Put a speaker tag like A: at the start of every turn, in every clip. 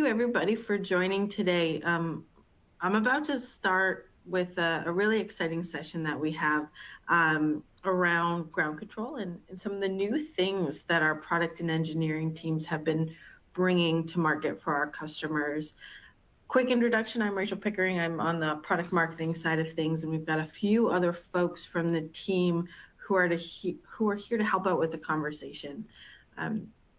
A: you everybody for joining today. I'm about to start with a really exciting session that we have around ground control and some of the new things that our product and engineering teams have been bringing to market for our customers. Quick introduction, I'm Rachel Pickering. I'm on the product marketing side of things, and we've got a few other folks from the team who are here to help out with the conversation.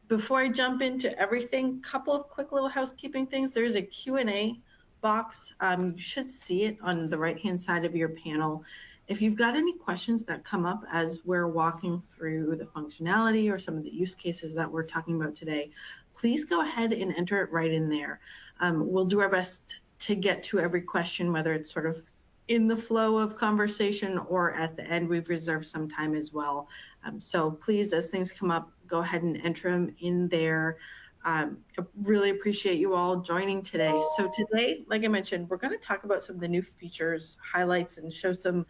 A: Before I jump into everything, couple of quick little housekeeping things. There's a Q&A box. You should see it on the right-hand side of your panel. If you've got any questions that come up as we're walking through the functionality or some of the use cases that we're talking about today, please go ahead and enter it right in there. We'll do our best to get to every question, whether it's sort of in the flow of conversation or at the end. We've reserved some time as well. So please, as things come up, go ahead and enter them in there. I really appreciate you all joining today. So today, like I mentioned, we're going to talk about some of the new features, highlights, and show some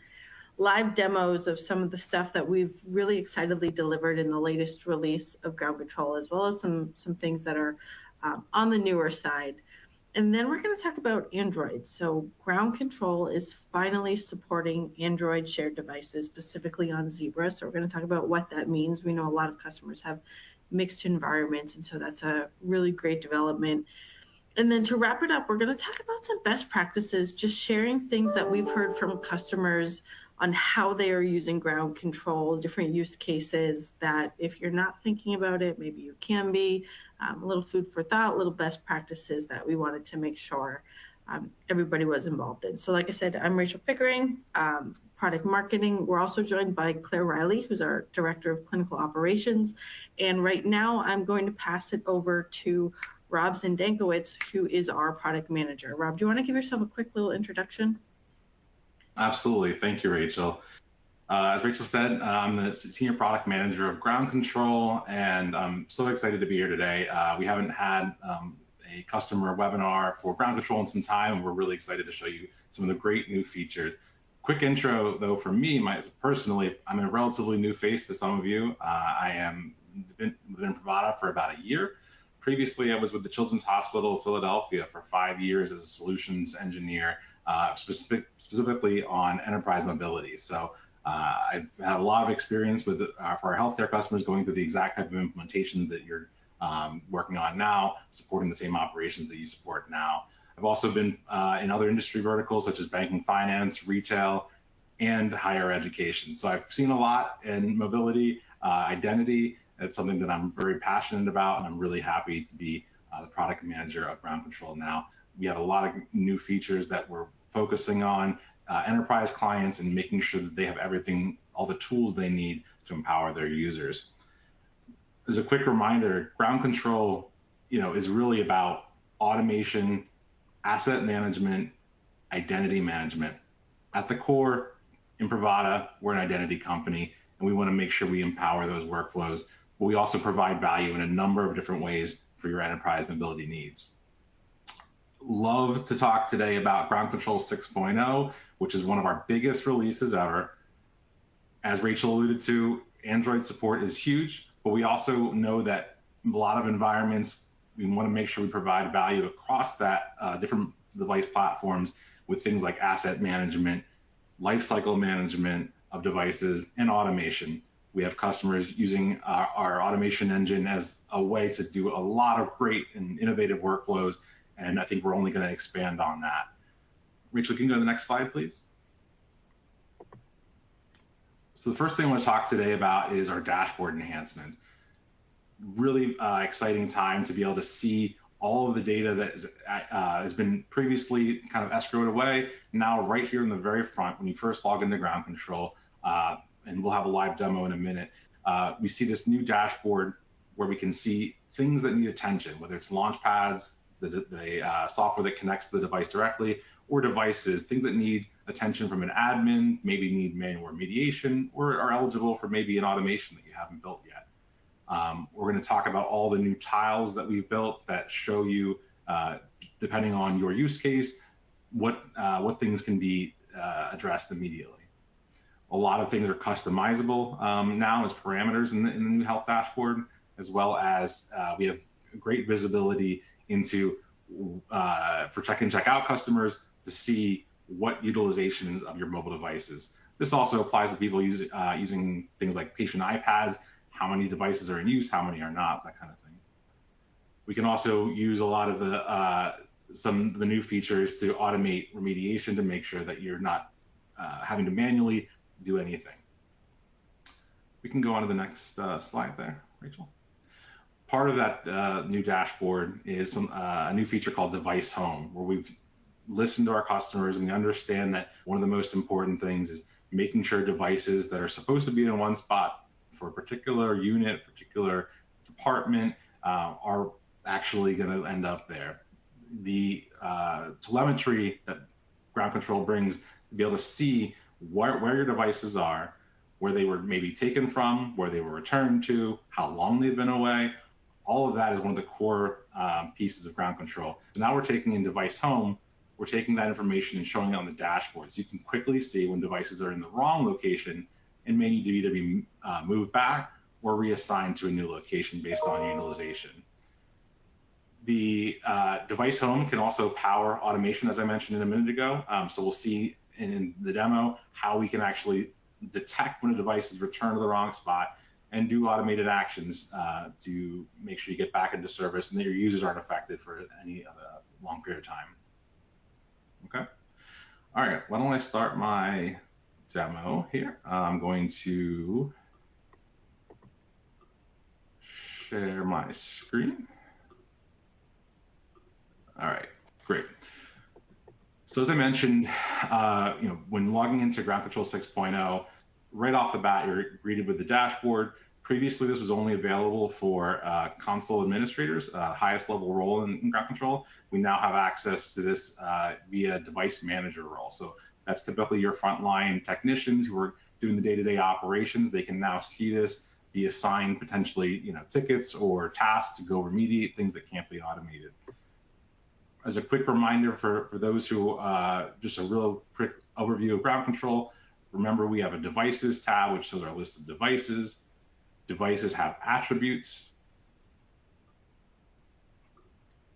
A: live demos of some of the stuff that we've really excitedly delivered in the latest release of Ground Control, as well as some things that are on the newer side. And then we're going to talk about Android. So Ground Control is finally supporting Android shared devices, specifically on Zebra. So we're going to talk about what that means. We know a lot of customers have mixed environments, and so that's a really great development. And then to wrap it up, we're going to talk about some best practices, just sharing things that we've heard from customers on how they are using ground control, different use cases that if you're not thinking about it, maybe you can be. A little food for thought, little best practices that we wanted to make sure everybody was involved in. So like I said, I'm Rachel Pickering, product marketing. We're also joined by Claire Riley, who's our Director of Clinical Operations. And right now I'm going to pass it over to Rob Zindankowicz, who is our product manager. Rob, do you want to give yourself a quick little introduction?
B: Absolutely. Thank you, Rachel. As Rachel said, I'm the Senior Product Manager of Ground Control, and I'm so excited to be here today. We haven't had a customer webinar for Ground Control in some time, and we're really excited to show you some of the great new features. Quick intro, though, for me, personally, I'm a relatively new face to some of you. I am been in Pravada for about a year. Previously, I was with the Children's Hospital of Philadelphia for 5 years as a solutions engineer, specifically on enterprise mobility. So I've had a lot of experience with for our healthcare customers going through the exact type of implementations that you're working on now, supporting the same operations that you support now. I've also been in other industry verticals such as banking, finance, retail, and higher education. So I've seen a lot in mobility, identity. It's something that I'm very passionate about, and I'm really happy to be the product manager of Ground Control now. We have a lot of new features that we're focusing on enterprise clients and making sure that they have everything, all the tools they need to empower their users. As a quick reminder, Ground Control, is really about automation, asset management, identity management. At the core, in Pravada, we're an identity company, and we want to make sure we empower those workflows, but we also provide value in a number of different ways for your enterprise mobility needs. Love to talk today about Ground Control 6.0, which is one of our biggest releases ever. As Rachel alluded to, Android support is huge, but we also know that in a lot of environments, we want to make sure we provide value across that different device platforms with things like asset management, lifecycle management of devices, and automation. We have customers using our automation engine as a way to do a lot of great and innovative workflows, and I think we're only going to expand on that. Rachel, can you go to the next slide, please? So the first thing I want to talk today about is our dashboard enhancements. Really exciting time to be able to see all of the data that has been previously kind of escrowed away. Now right here in the very front, when you first log into Ground Control, and we'll have a live demo in a minute, we see this new dashboard where we can see things that need attention, whether it's launch pads, the software that connects to the device directly, or devices, things that need attention from an admin, maybe need manual remediation, or are eligible for maybe an automation that you haven't built yet. We're going to talk about all the new tiles that we've built that show you, depending on your use case, what things can be addressed immediately. A lot of things are customizable now as parameters in the new health dashboard, as well as we have great visibility into for check-in, check-out customers to see what utilizations of your mobile devices. This also applies to people using things like patient iPads, how many devices are in use, how many are not, that kind of thing. We can also use a lot of the some of the new features to automate remediation to make sure that you're not having to manually do anything. We can go on to the next slide there, Rachel. Part of that new dashboard is a new feature called Device Home, where we've listened to our customers and we understand that one of the most important things is making sure devices that are supposed to be in one spot for a particular unit, particular department, are actually going to end up there. The telemetry that GroundControl brings to be able to see where your devices are, where they were maybe taken from, where they were returned to, how long they've been away. All of that is one of the core pieces of GroundControl. So now we're taking in Device Home, we're taking that information and showing it on the dashboard. So you can quickly see when devices are in the wrong location and may need to either be moved back or reassigned to a new location based on utilization. The Device Home can also power automation, as I mentioned a minute ago. So we'll see in the demo how we can actually detect when a device is returned to the wrong spot and do automated actions to make sure you get back into service and that your users aren't affected for any long period of time. Okay. All right. Why don't I start my demo here? I'm going to share my screen. All right, great. So as I mentioned, when logging into GroundControl 6.0, right off the bat, you're greeted with the dashboard. Previously, this was only available for console administrators, highest level role in GroundControl. We now have access to this via device manager role. So that's typically your frontline technicians who are doing the day-to-day operations. They can now see this, be assigned potentially tickets or tasks to go remediate things that can't be automated. As a quick reminder for those who, just a real quick overview of GroundControl, remember we have a devices tab, which shows our list of devices. Devices have attributes.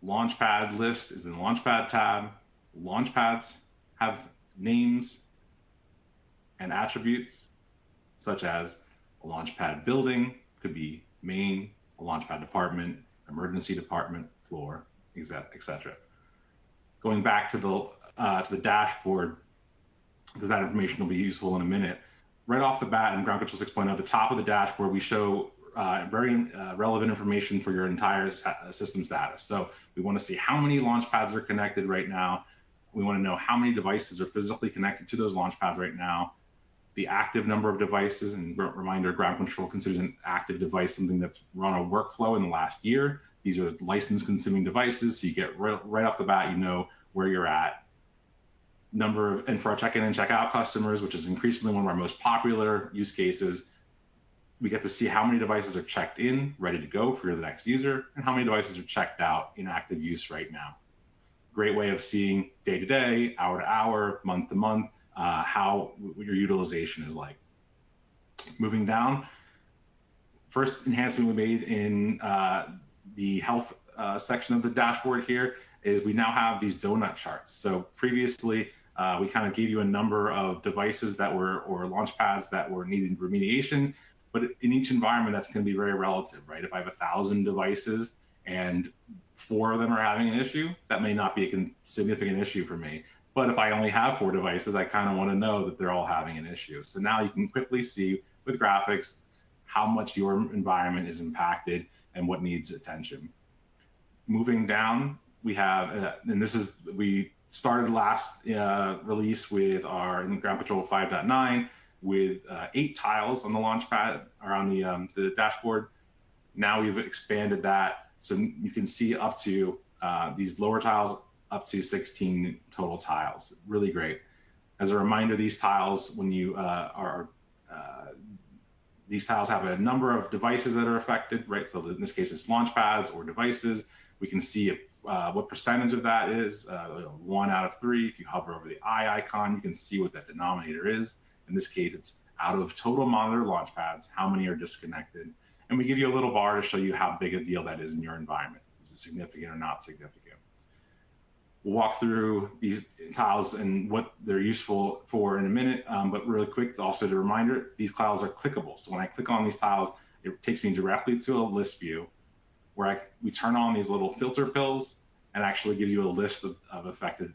B: Launchpad list is in the Launchpad tab. Launchpads have names and attributes, such as a Launchpad building, could be main, a Launchpad department, emergency department, floor, etc. Going back to the dashboard, because that information will be useful in a minute. Right off the bat in GroundControl 6.0, at the top of the dashboard, we show very relevant information for your entire system status. So we want to see how many launchpads are connected right now. We want to know how many devices are physically connected to those launchpads right now. The active number of devices, and reminder, GroundControl considers an active device something that's run a workflow in the last year. These are license consuming devices, so you get right off the bat, you know where you're at. And for our check-in and check-out customers, which is increasingly one of our most popular use cases, we get to see how many devices are checked in, ready to go for the next user, and how many devices are checked out in active use right now. Great way of seeing day to day, hour to hour, month to month, how your utilization is like. Moving down, first enhancement we made in the health section of the dashboard here is we now have these donut charts. So previously, we kind of gave you a number of devices that were, or launch pads that were needing remediation, but in each environment, that's going to be very relative, right? If I have 1,000 devices and 4 of them are having an issue, that may not be a significant issue for me. But if I only have 4 devices, I kind of want to know that they're all having an issue. So now you can quickly see with graphics how much your environment is impacted and what needs attention. Moving down, we have, and this is, we started last release with our GroundControl 5.9 with 8 tiles on the launch pad or on the dashboard. Now we've expanded that so you can see up to these lower tiles up to 16 total tiles. Really great. As a reminder, these tiles, when you these tiles have a number of devices that are affected, right? So in this case, it's launch pads or devices. We can see what percentage of that is, 1 out of 3. If you hover over the eye icon, you can see what that denominator is. In this case, it's out of total monitor launch pads, how many are disconnected. And we give you a little bar to show you how big a deal that is in your environment. Is it significant or not significant? We'll walk through these tiles and what they're useful for in a minute, but really quick, also the reminder, these tiles are clickable. So when I click on these tiles, it takes me directly to a list view where we turn on these little filter pills and actually gives you a list of affected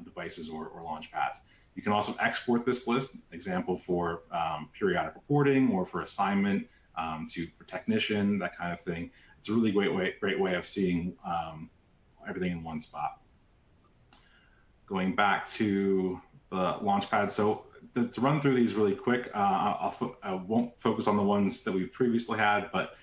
B: devices or launch pads. You can also export this list, example for periodic reporting or for assignment for technician, that kind of thing. It's a really great way of seeing everything in one spot. Going back to the Launchpad. So to run through these really quick, I won't focus on the ones that we've previously had, but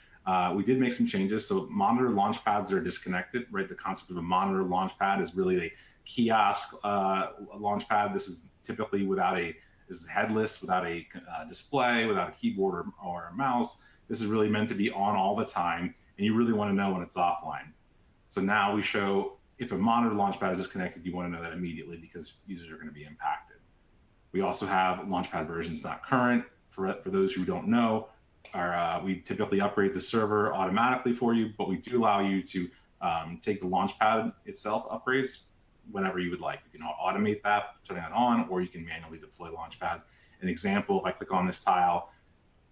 B: we did make some changes. So monitor launchpads are disconnected, right? The concept of a monitor launchpad is really a kiosk launchpad. This is typically this is headless, without a display, without a keyboard or a mouse. This is really meant to be on all the time, and you really want to know when it's offline. So now we show if a monitor launchpad is disconnected, you want to know that immediately because users are going to be impacted. We also have launchpad versions not current. For those who don't know, we typically upgrade the server automatically for you, but we do allow you to take the launchpad itself upgrades whenever you would like. You can automate that, turning that on, or you can manually deploy launchpads. An example, if I click on this tile,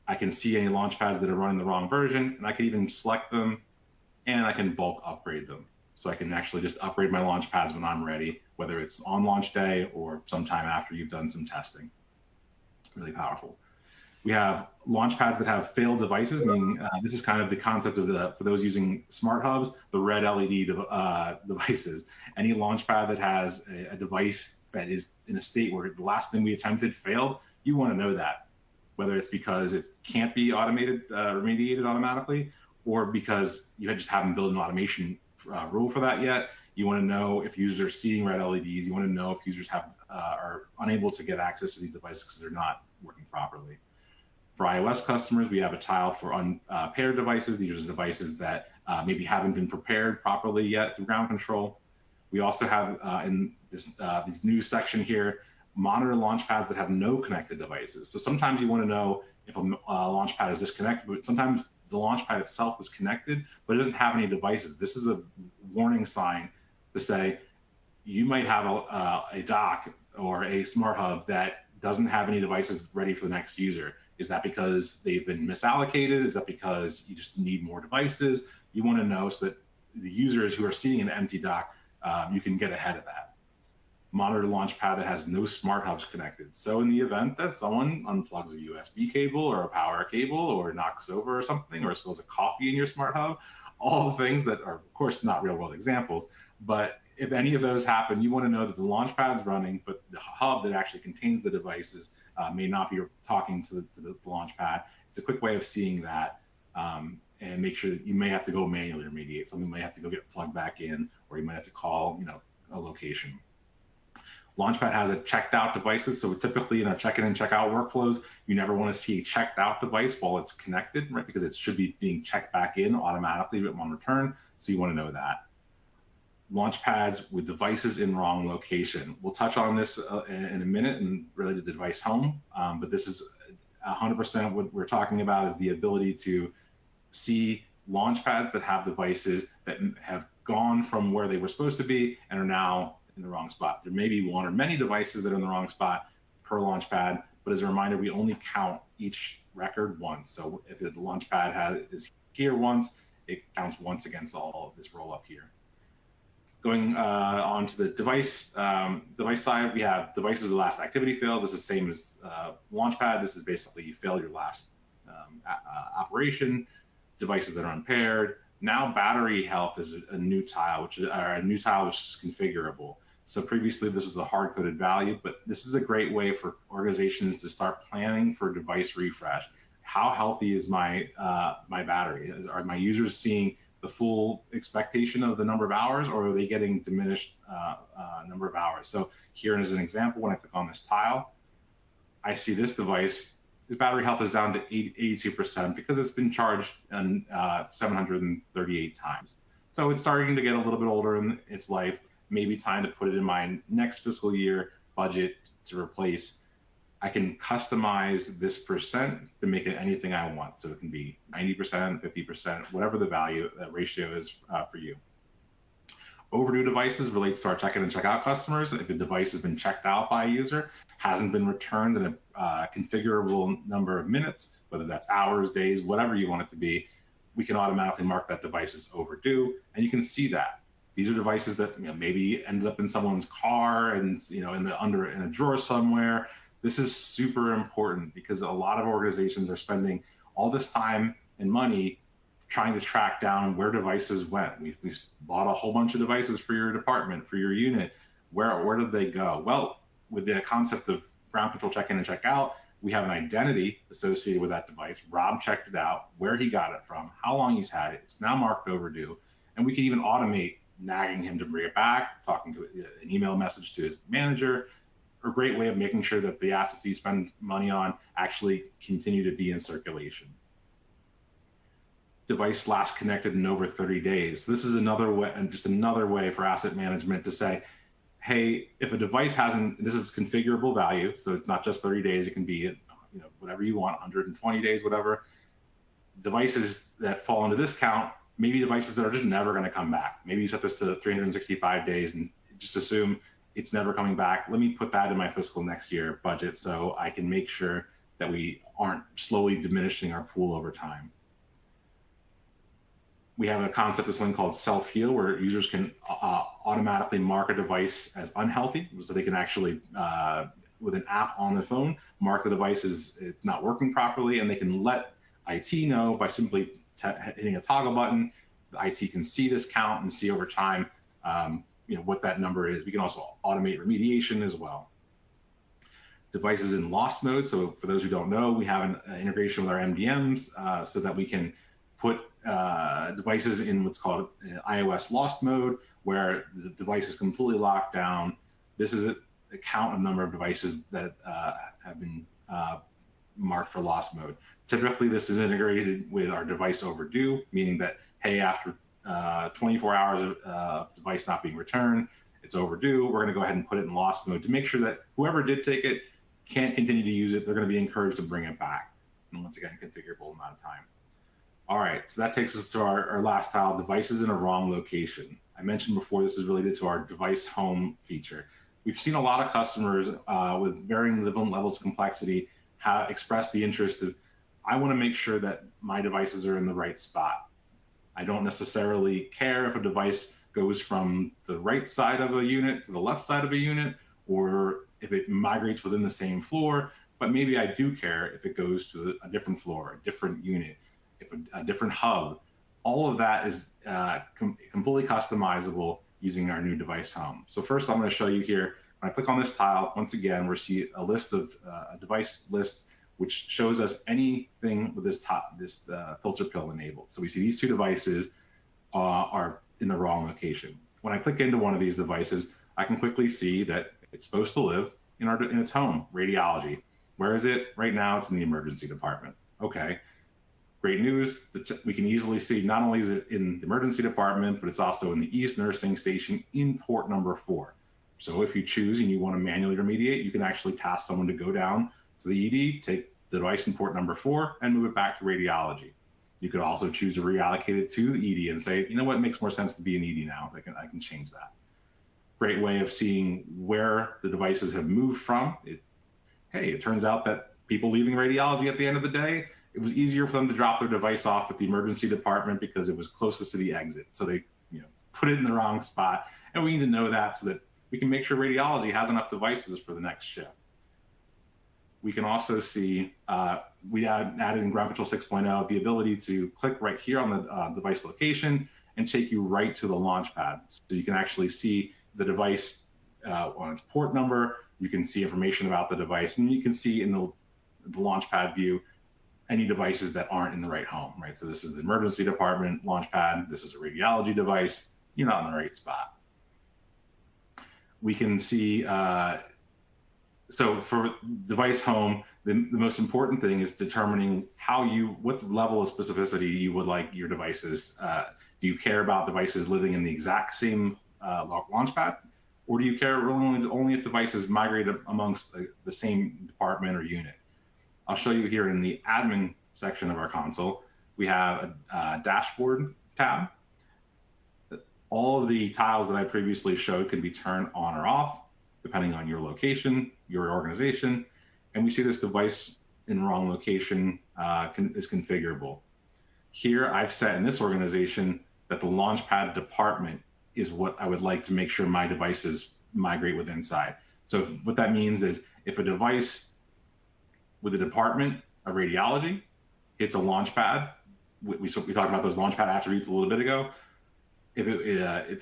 B: I can see any launchpads that are running the wrong version, and I can even select them, and I can bulk upgrade them. So I can actually just upgrade my launchpads when I'm ready, whether it's on launch day or sometime after you've done some testing. Really powerful. We have launchpads that have failed devices, meaning this is kind of the concept of for those using smart hubs, the red LED devices. Any launchpad that has a device that is in a state where the last thing we attempted failed, you want to know that, whether it's because it can't be remediated automatically, or because you just haven't built an automation rule for that yet. You want to know if users are seeing red LEDs. You want to know if users are unable to get access to these devices because they're not working properly. For iOS customers, we have a tile for unpaired devices. These are devices that maybe haven't been prepared properly yet through GroundControl. We also have in this new section here, monitor launchpads that have no connected devices. So sometimes you want to know if a launchpad is disconnected, but sometimes the launchpad itself is connected, but it doesn't have any devices. This is a warning sign to say you might have a dock or a smart hub that doesn't have any devices ready for the next user. Is that because they've been misallocated? Is that because you just need more devices? You want to know so that the users who are seeing an empty dock, you can get ahead of that. Monitor launchpad that has no smart hubs connected. So in the event that someone unplugs a USB cable or a power cable or knocks over or something, or spills a coffee in your smart hub, all the things that are, of course, not real world examples, but if any of those happen, you want to know that the launchpad's running, but the hub that actually contains the devices may not be talking to the launchpad. It's a quick way of seeing that and make sure that you may have to go manually remediate. Something may have to go get plugged back in, or you might have to call, a location. Launchpad has a checked out devices. So typically in our check-in and check-out workflows, you never want to see a checked out device while it's connected, right? Because it should be being checked back in automatically on return. So you want to know that. Launchpads with devices in wrong location. We'll touch on this in a minute and related to device home, but this is 100% what we're talking about is the ability to see launchpads that have devices that have gone from where they were supposed to be and are now in the wrong spot. There may be one or many devices that are in the wrong spot per launchpad, but as a reminder, we only count each record once. So if the launchpad is here once, it counts once against all of this roll up here. Going on to the device side, we have devices with the last activity failed. This is the same as launchpad. This is basically you failed your last operation. Devices that are unpaired. Now battery health is a new tile, which is configurable. So previously this was a hard-coded value, but this is a great way for organizations to start planning for device refresh. How healthy is my battery? Are my users seeing the full expectation of the number of hours, or are they getting diminished number of hours? So here is an example. When I click on this tile, I see this device, the battery health is down to 82% because it's been charged 738 times. So it's starting to get a little bit older in its life. Maybe time to put it in my next fiscal year budget to replace. I can customize this percent to make it anything I want. So it can be 90%, 50%, whatever the value, that ratio is for you. Overdue devices relates to our check-in and check-out customers. If a device has been checked out by a user, hasn't been returned in a configurable number of minutes, whether that's hours, days, whatever you want it to be, we can automatically mark that device as overdue, and you can see that. These are devices that maybe ended up in someone's car and in a drawer somewhere. This is super important because a lot of organizations are spending all this time and money trying to track down where devices went. We bought a whole bunch of devices for your department, for your unit. Where did they go? Well, with the concept of ground control check-in and check-out, we have an identity associated with that device. Rob checked it out, where he got it from, how long he's had it. It's now marked overdue. And we can even automate nagging him to bring it back, talking to an email message to his manager, a great way of making sure that the assets he spend money on actually continue to be in circulation. Device last connected in over 30 days. This is another way, and just another way for asset management to say, hey, if a device hasn't, this is configurable value, so it's not just 30 days, it can be whatever you want, 120 days, whatever. Devices that fall into this count, maybe devices that are just never going to come back. Maybe you set this to 365 days and just assume it's never coming back. Let me put that in my fiscal next year budget so I can make sure that we aren't slowly diminishing our pool over time. We have a concept of something called self-heal, where users can automatically mark a device as unhealthy, so they can actually, with an app on the phone, mark the device as not working properly, and they can let IT know by simply hitting a toggle button. The IT can see this count and see over time what that number is. We can also automate remediation as well. Devices in lost mode. So for those who don't know, we have an integration with our MDMs so that we can put devices in what's called iOS lost mode, where the device is completely locked down. This is a count of number of devices that have been marked for lost mode. Typically, this is integrated with our device overdue, meaning that, hey, after 24 hours of device not being returned, it's overdue. We're going to go ahead and put it in lost mode to make sure that whoever did take it can't continue to use it. They're going to be encouraged to bring it back. And once again, configurable amount of time. All right, so that takes us to our last tile, devices in a wrong location. I mentioned before, this is related to our device home feature. We've seen a lot of customers with varying levels of complexity express the interest of, I want to make sure that my devices are in the right spot. I don't necessarily care if a device goes from the right side of a unit to the left side of a unit, or if it migrates within the same floor, but maybe I do care if it goes to a different floor, a different unit, if a different hub. All of that is completely customizable using our new device home. So first, I'm going to show you here. When I click on this tile, once again, we'll see a list of a device list, which shows us anything with this filter pill enabled. So we see these two devices are in the wrong location. When I click into one of these devices, I can quickly see that it's supposed to live in its home, radiology. Where is it? Right now, it's in the emergency department. Okay. Great news. We can easily see not only is it in the emergency department, but it's also in the East Nursing Station in port number 4. So if you choose and you want to manually remediate, you can actually task someone to go down to the ED, take the device in port number 4, and move it back to radiology. You could also choose to reallocate it to the ED and say, you know what, it makes more sense to be an ED now. I can change that. Great way of seeing where the devices have moved from. It turns out that people leaving radiology at the end of the day, it was easier for them to drop their device off at the emergency department because it was closest to the exit. So they put it in the wrong spot. And we need to know that so that we can make sure radiology has enough devices for the next shift. We can also see, we added in GroundControl 6.0 the ability to click right here on the device location and take you right to the launch pad. So you can actually see the device on its port number. You can see information about the device, and you can see in the launch pad view any devices that aren't in the right home, right? So this is the emergency department launch pad. This is a radiology device. You're not in the right spot. We can see, so for device home, the most important thing is determining what level of specificity you would like your devices. Do you care about devices living in the exact same launch pad? Or do you care only if devices migrate amongst the same department or unit? I'll show you here in the admin section of our console. We have a dashboard tab. All of the tiles that I previously showed can be turned on or off, depending on your location, your organization. And we see this device in wrong location is configurable. Here, I've set in this organization that the Launchpad department is what I would like to make sure my devices migrate with inside. So what that means is if a device with a department of radiology hits a Launchpad, we talked about those Launchpad attributes a little bit ago. If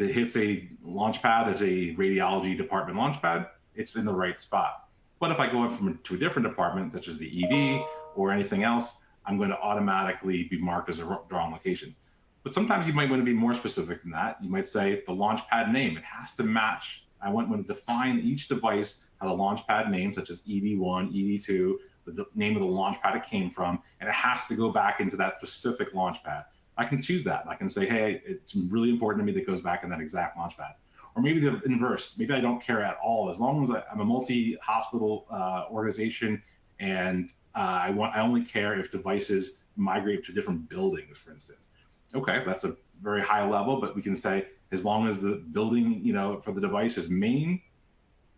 B: it hits a Launchpad as a radiology department Launchpad, it's in the right spot. But if I go up to a different department, such as the ED or anything else, I'm going to automatically be marked as a wrong location. But sometimes you might want to be more specific than that. You might say the Launchpad name. It has to match. I want to define each device has a Launchpad name, such as ED1, ED2, the name of the Launchpad it came from, and it has to go back into that specific Launchpad. I can choose that. I can say, hey, it's really important to me that it goes back in that exact Launchpad. Or maybe the inverse. Maybe I don't care at all. As long as I'm a multi-hospital organization and I only care if devices migrate to different buildings, for instance. Okay, that's a very high level, but we can say as long as the building, for the device is main,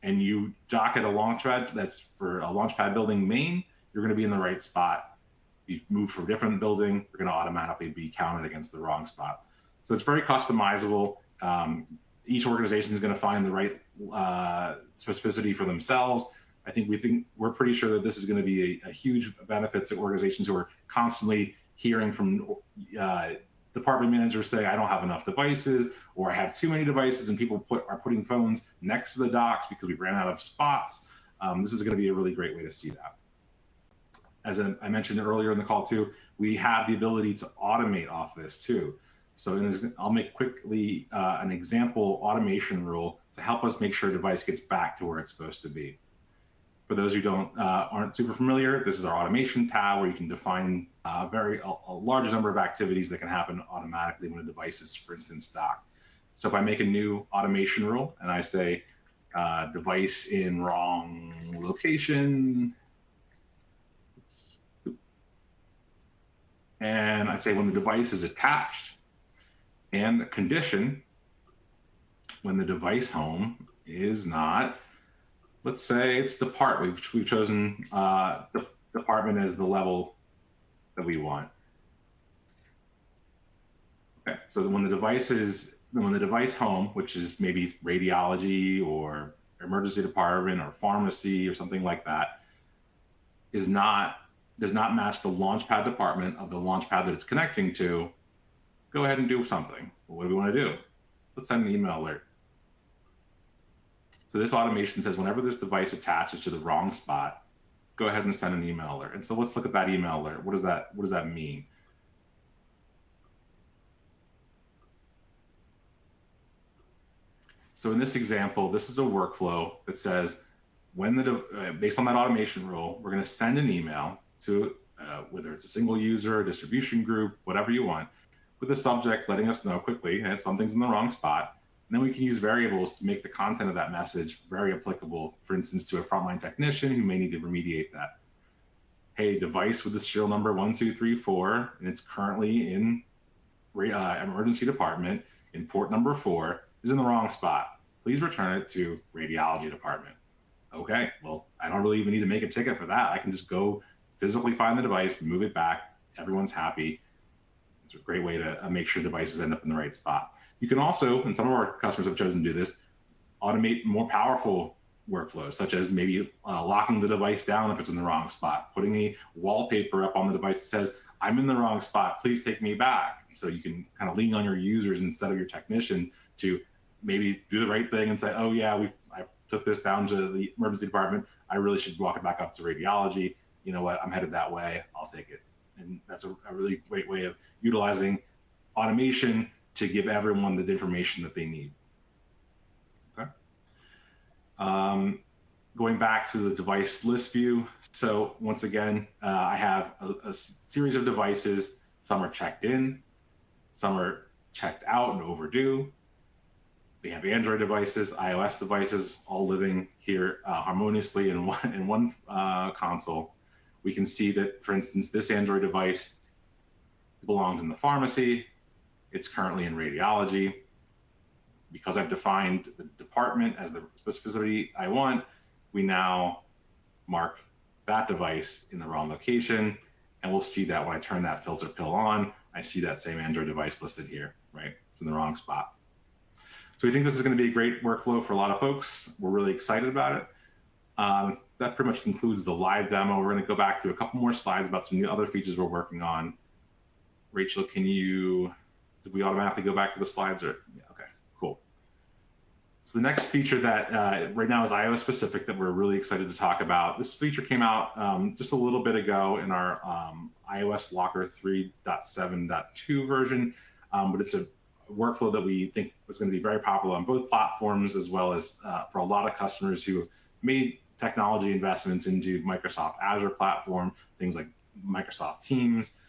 B: and you dock at a Launchpad that's for a Launchpad building main, you're going to be in the right spot. You move for a different building, you're going to automatically be counted against the wrong spot. So it's very customizable. Each organization is going to find the right specificity for themselves. We're pretty sure that this is going to be a huge benefit to organizations who are constantly hearing from department managers say, I don't have enough devices, or I have too many devices, and people are putting phones next to the docks because we ran out of spots. This is going to be a really great way to see that. As I mentioned earlier in the call too, we have the ability to automate off this too. So I'll make quickly an example automation rule to help us make sure a device gets back to where it's supposed to be. For those who aren't super familiar, this is our automation tab where you can define a large number of activities that can happen automatically when a device is, for instance, docked. So if I make a new automation rule and I say device in wrong location, and I'd say when the device is attached, and the condition when the device home is not, let's say it's depart. We've chosen the department as the level that we want. Okay, so when the device home, which is maybe radiology or emergency department or pharmacy or something like that, does not match the Launchpad department of the Launchpad that it's connecting to, go ahead and do something. What do we want to do? Let's send an email alert. So this automation says whenever this device attaches to the wrong spot, go ahead and send an email alert. And so let's look at that email alert. What does that mean? So in this example, this is a workflow that says based on that automation rule, we're going to send an email to whether it's a single user, a distribution group, whatever you want, with the subject letting us know quickly that something's in the wrong spot. And then we can use variables to make the content of that message very applicable, for instance, to a frontline technician who may need to remediate that. Hey, device with the serial number 1234, and it's currently in emergency department in port number 4, is in the wrong spot. Please return it to radiology department. Okay, well, I don't really even need to make a ticket for that. I can just go physically find the device, move it back. Everyone's happy. It's a great way to make sure devices end up in the right spot. You can also, and some of our customers have chosen to do this, automate more powerful workflows, such as maybe locking the device down if it's in the wrong spot, putting a wallpaper up on the device that says, I'm in the wrong spot, please take me back. So you can kind of lean on your users instead of your technician to maybe do the right thing and say, oh yeah, I took this down to the emergency department. I really should walk it back up to radiology. You know what, I'm headed that way, I'll take it. And that's a really great way of utilizing automation to give everyone the information that they need. Okay. Going back to the device list view. So once again, I have a series of devices. Some are checked in, some are checked out and overdue. We have Android devices, iOS devices, all living here harmoniously in one console. We can see that, for instance, this Android device belongs in the pharmacy. It's currently in radiology. because I've defined the department as the specificity I want, we now mark that device in the wrong location. And we'll see that when I turn that filter pill on, I see that same Android device listed here, right? It's in the wrong spot. So we think this is going to be a great workflow for a lot of folks. We're really excited about it. That pretty much concludes the live demo. We're going to go back to a couple more slides about some new other features we're working on. Rachel, did we automatically go back to the slides? Or yeah, okay, cool. So the next feature that right now is iOS specific that we're really excited to talk about. This feature came out just a little bit ago in our iOS Locker 3.7.2 version, but it's a workflow that we think was going to be very popular on both platforms, as well as for a lot of customers who made technology investments into Microsoft Azure platform, things like Microsoft Teams.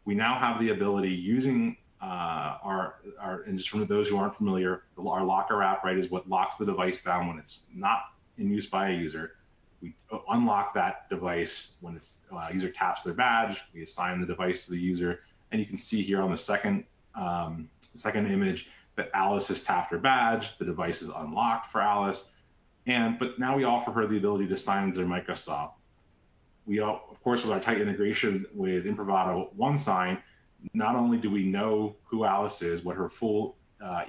B: We now have the ability using and just for those who aren't familiar, our Locker app, right, is what locks the device down when it's not in use by a user. We unlock that device when it's user taps their badge. We assign the device to the user, and you can see here on the second image that Alice has tapped her badge. The device is unlocked for Alice. But now we offer her the ability to sign into Microsoft. We, of course, with our tight integration with Imprivado OneSign, not only do we know who Alice is, what her full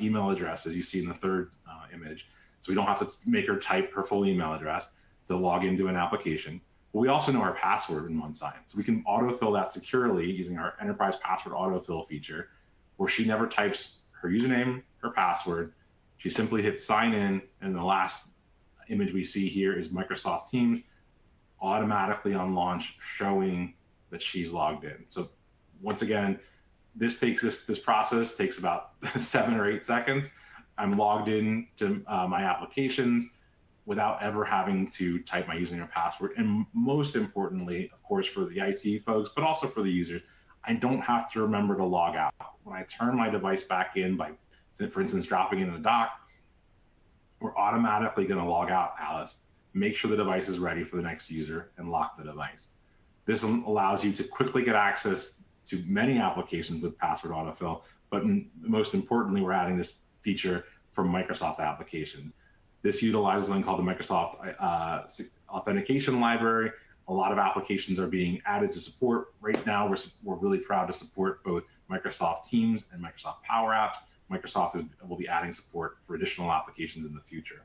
B: email address is, you see in the third image, so we don't have to make her type her full email address to log into an application, but we also know her password in OneSign. So we can autofill that securely using our enterprise password autofill feature, where she never types her username, her password. She simply hits sign in, and the last image we see here is Microsoft Teams automatically on launch showing that she's logged in. So once again, this process takes about 7 or 8 seconds. I'm logged in to my applications without ever having to type my username or password. And most importantly, of course, for the IT folks, but also for the users, I don't have to remember to log out. When I turn my device back in by, for instance, dropping it in a dock, we're automatically going to log out Alice, make sure the device is ready for the next user, and lock the device. This allows you to quickly get access to many applications with password autofill, but most importantly, we're adding this feature for Microsoft applications. This utilizes something called the Microsoft Authentication Library. A lot of applications are being added to support. Right now, we're really proud to support both Microsoft Teams and Microsoft Power Apps. Microsoft will be adding support for additional applications in the future.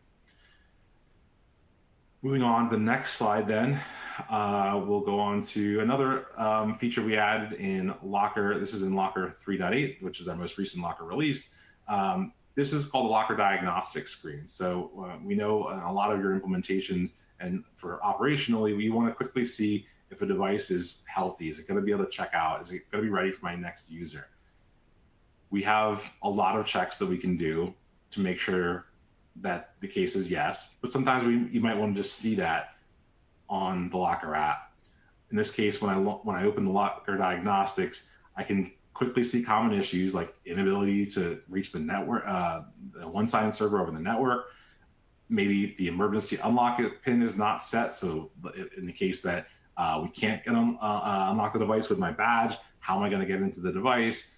B: Moving on to the next slide then, we'll go on to another feature we added in Locker. This is in Locker 3.8, which is our most recent Locker release. This is called the Locker Diagnostic Screen. So we know a lot of your implementations, and for operationally, we want to quickly see if a device is healthy. Is it going to be able to check out? Is it going to be ready for my next user? We have a lot of checks that we can do to make sure that the case is yes, but sometimes you might want to just see that on the Locker app. In this case, when I open the Locker Diagnostics, I can quickly see common issues like inability to reach the network, the OneSign server over the network. Maybe the emergency unlock pin is not set. So in the case that we can't unlock the device with my badge, how am I going to get into the device?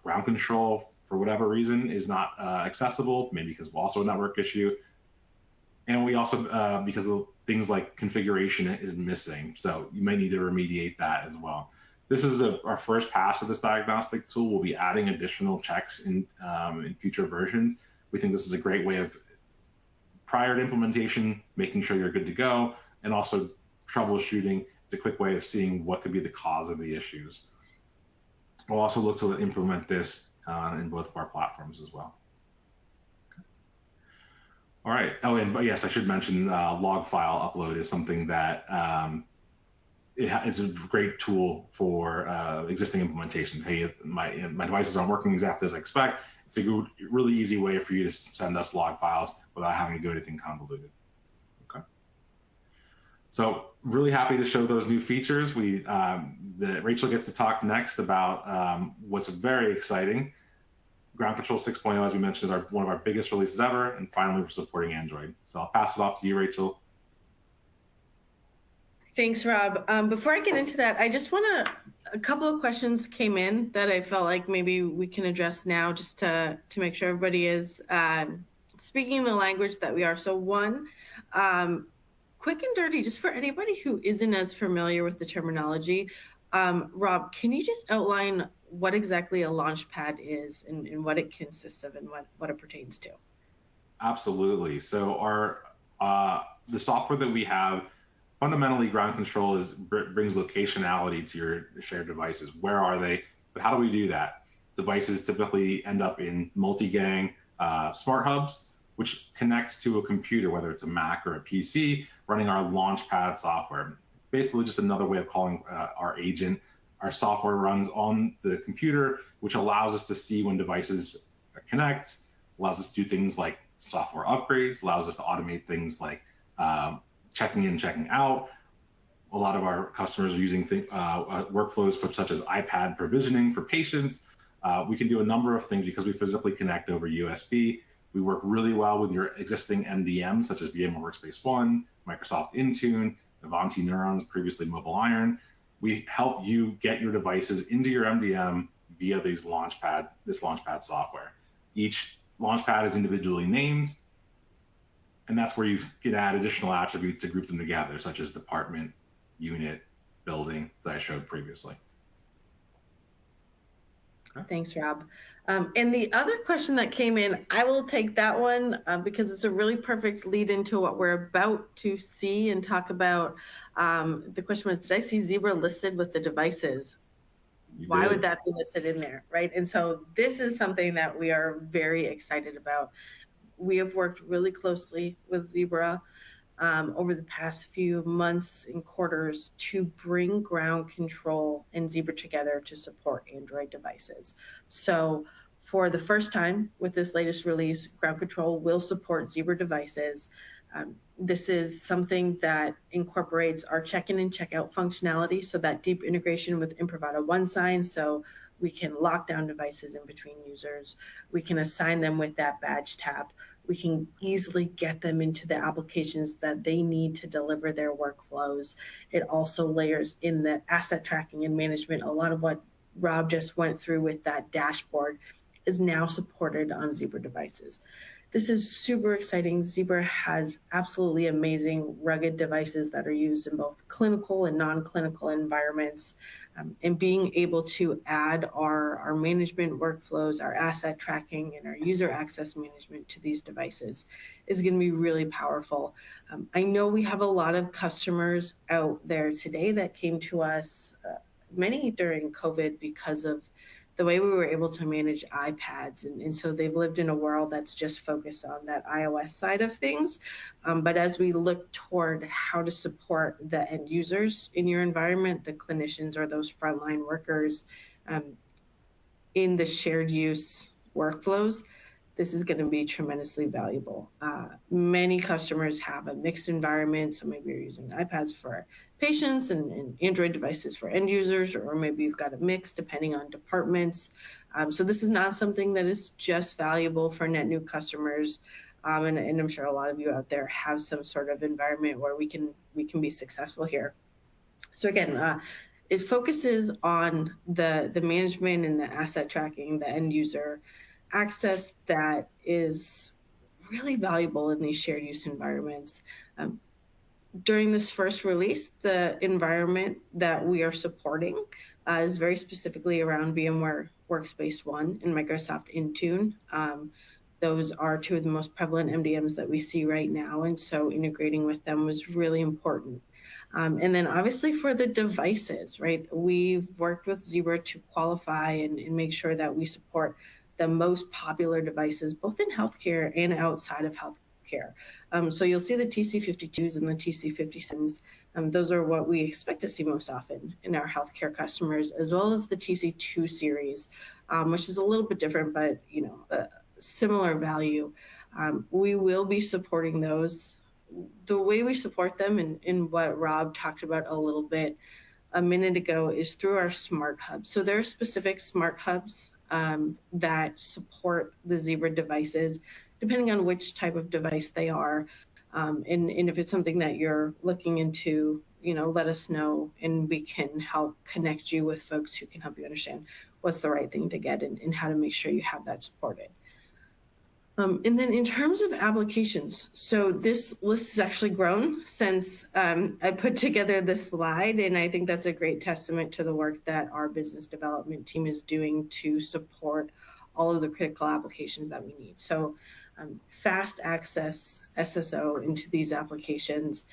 B: Ground control, for whatever reason, is not accessible, maybe because of also a network issue. And we also, because of things like configuration is missing. So you may need to remediate that as well. This is our first pass of this diagnostic tool. We'll be adding additional checks in future versions. We think this is a great way of, prior to implementation, making sure you're good to go, and also troubleshooting. It's a quick way of seeing what could be the cause of the issues. We'll also look to implement this in both of our platforms as well. Okay. All right. Oh, and yes, I should mention log file upload is something that it's a great tool for existing implementations. Hey, my devices aren't working exactly as I expect. It's a good, really easy way for you to send us log files without having to do anything convoluted. Okay. So really happy to show those new features. Rachel gets to talk next about what's very exciting. GroundControl 6.0, as we mentioned, is one of our biggest releases ever, and finally we're supporting Android. So I'll pass it off to you, Rachel.
A: Thanks, Rob. Before I get into that, I just want a couple of questions came in that I felt like maybe we can address now, just to make sure everybody is speaking the language that we are. So one, quick and dirty, just for anybody who isn't as familiar with the terminology, Rob, can you just outline what exactly a launch pad is, and what it consists of, and what it pertains to?
B: Absolutely. So our the software that we have, fundamentally, ground control brings locationality to your shared devices. Where are they? But how do we do that? Devices typically end up in multi-gang smart hubs, which connect to a computer, whether it's a Mac or a PC, running our Launchpad software. Basically, just another way of calling our agent. Our software runs on the computer, which allows us to see when devices connect, allows us to do things like software upgrades, allows us to automate things like checking in, checking out. A lot of our customers are using workflows such as iPad provisioning for patients. We can do a number of things because we physically connect over USB. We work really well with your existing MDMs, such as VMware Workspace ONE, Microsoft Intune, Avanti Neurons, previously Mobile Iron. We help you get your devices into your MDM via this Launchpad software. Each Launchpad is individually named, and that's where you can add additional attributes to group them together, such as department, unit, building that I showed previously.
A: Okay. Thanks, Rob. And the other question that came in, I will take that one because it's a really perfect lead into what we're about to see and talk about. The question was, did I see Zebra listed with the devices? Why would that be listed in there, right? And so this is something that we are very excited about. We have worked really closely with Zebra over the past few months and quarters to bring ground control and Zebra together to support Android devices. So for the first time with this latest release, ground control will support Zebra devices. This is something that incorporates our check-in and check-out functionality, so that deep integration with Imprivata One Sign, so we can lock down devices in between users. We can assign them with that badge tap. We can easily get them into the applications that they need to deliver their workflows. It also layers in the asset tracking and management. A lot of what Rob just went through with that dashboard is now supported on Zebra devices. This is super exciting. Zebra has absolutely amazing rugged devices that are used in both clinical and non-clinical environments. And being able to add our management workflows, our asset tracking, and our user access management to these devices is going to be really powerful. I know we have a lot of customers out there today that came to us, many during COVID, because of the way we were able to manage iPads. And so they've lived in a world that's just focused on that iOS side of things. But as we look toward how to support the end users in your environment, the clinicians or those frontline workers in the shared use workflows, this is going to be tremendously valuable. Many customers have a mixed environment, so maybe you're using iPads for patients and Android devices for end users, or maybe you've got a mix depending on departments. So this is not something that is just valuable for net new customers. And I'm sure a lot of you out there have some sort of environment where we can be successful here. So again, it focuses on the management and the asset tracking, the end user access that is really valuable in these shared use environments. During this first release, the environment that we are supporting is very specifically around VMware Workspace ONE and Microsoft Intune. Those are two of the most prevalent MDMs that we see right now, and so integrating with them was really important. And then obviously for the devices, right? We've worked with Zebra to qualify and make sure that we support the most popular devices, both in healthcare and outside of healthcare. So you'll see the TC52s and the TC57s. Those are what we expect to see most often in our healthcare customers, as well as the TC2 series, which is a little bit different, but similar value. We will be supporting those. The way we support them, and what Rob talked about a little bit a minute ago, is through our smart hubs. So there are specific smart hubs that support the Zebra devices, depending on which type of device they are. And if it's something that you're looking into let us know, and we can help connect you with folks who can help you understand what's the right thing to get and how to make sure you have that supported. And then in terms of applications, so this list has actually grown since I put together this slide, and I think that's a great testament to the work that our business development team is doing to support all of the critical applications that we need. So fast access SSO into these applications